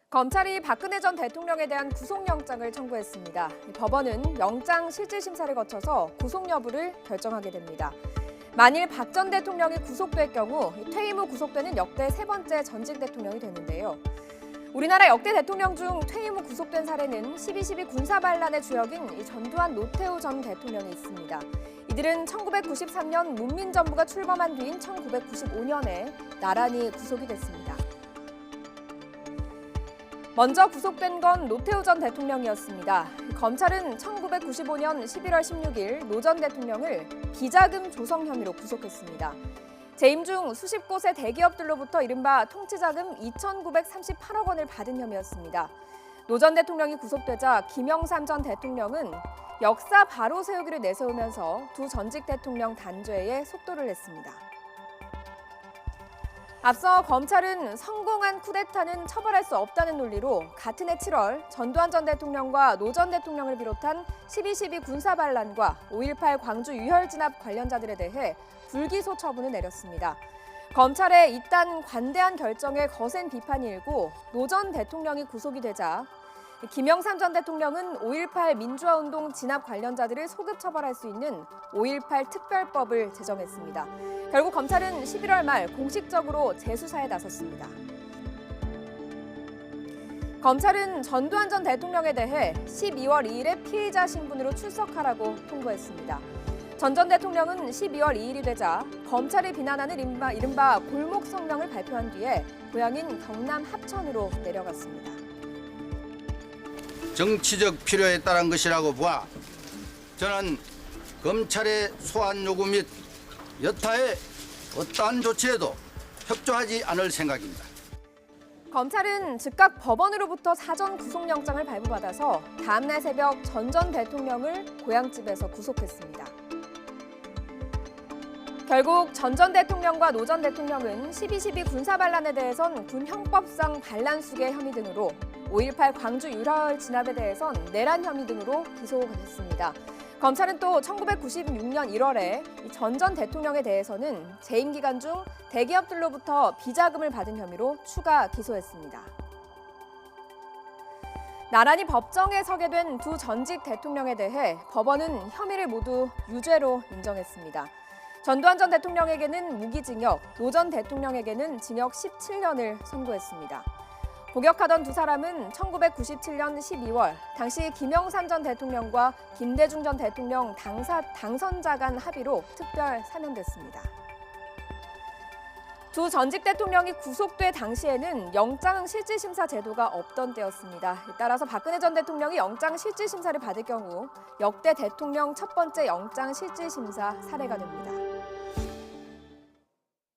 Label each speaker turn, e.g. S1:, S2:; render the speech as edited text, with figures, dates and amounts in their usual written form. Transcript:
S1: 검찰이 박근혜 전 대통령에 대한 구속영장을 청구했습니다. 법원은 영장 실질심사를 거쳐서 구속 여부를 결정하게 됩니다. 만일 박 전 대통령이 구속될 경우 퇴임 후 구속되는 역대 세 번째 전직 대통령이 되는데요. 우리나라 역대 대통령 중 퇴임 후 구속된 사례는 12.12 군사반란의 주역인 전두환 노태우 전 대통령이 있습니다. 이들은 1993년 문민정부가 출범한 뒤인 1995년에 나란히 구속이 됐습니다. 먼저 구속된 건 노태우 전 대통령이었습니다. 검찰은 1995년 11월 16일 노 전 대통령을 비자금 조성 혐의로 구속했습니다. 재임 중 수십 곳의 대기업들로부터 이른바 통치자금 2,938억 원을 받은 혐의였습니다. 노 전 대통령이 구속되자 김영삼 전 대통령은 역사 바로 세우기를 내세우면서 두 전직 대통령 단죄에 속도를 냈습니다. 앞서 검찰은 성공한 쿠데타는 처벌할 수 없다는 논리로 같은 해 7월 전두환 전 대통령과 노 전 대통령을 비롯한 12.12 군사반란과 5.18 광주 유혈 진압 관련자들에 대해 불기소 처분을 내렸습니다. 검찰의 이딴 관대한 결정에 거센 비판이 일고 노 전 대통령이 구속이 되자 김영삼 전 대통령은 5.18 민주화운동 진압 관련자들을 소급 처벌할 수 있는 5.18 특별법을 제정했습니다. 결국 검찰은 11월 말 공식적으로 재수사에 나섰습니다. 검찰은 전두환 전 대통령에 대해 12월 2일에 피의자 신분으로 출석하라고 통보했습니다. 전 전 대통령은 12월 2일이 되자 검찰이 비난하는 이른바 골목 성명을 발표한 뒤에 고향인 경남 합천으로 내려갔습니다.
S2: 정치적 필요에 따른 것이라고 보아 저는 검찰의 소환 요구 및 여타의 어떠한 조치에도 협조하지 않을 생각입니다.
S1: 검찰은 즉각 법원으로부터 사전 구속영장을 발부받아서 다음날 새벽 전 대통령을 고향집에서 구속했습니다. 결국 전 대통령과 노 전 대통령은 12.12 군사반란에 대해선 군 형법상 반란수계 혐의 등으로 5.18 광주 유혈 진압에 대해선 내란 혐의 등으로 기소가 됐습니다. 검찰은 또 1996년 1월에 전 대통령에 대해서는 재임 기간 중 대기업들로부터 비자금을 받은 혐의로 추가 기소했습니다. 나란히 법정에 서게 된 두 전직 대통령에 대해 법원은 혐의를 모두 유죄로 인정했습니다. 전두환 전 대통령에게는 무기징역, 노 전 대통령에게는 징역 17년을 선고했습니다. 복역하던 두 사람은 1997년 12월 당시 김영삼 전 대통령과 김대중 전 대통령 당선자 간 합의로 특별 사면됐습니다. 두 전직 대통령이 구속돼 당시에는 영장 실질심사 제도가 없던 때였습니다. 따라서 박근혜 전 대통령이 영장 실질심사를 받을 경우 역대 대통령 첫 번째 영장 실질심사 사례가 됩니다.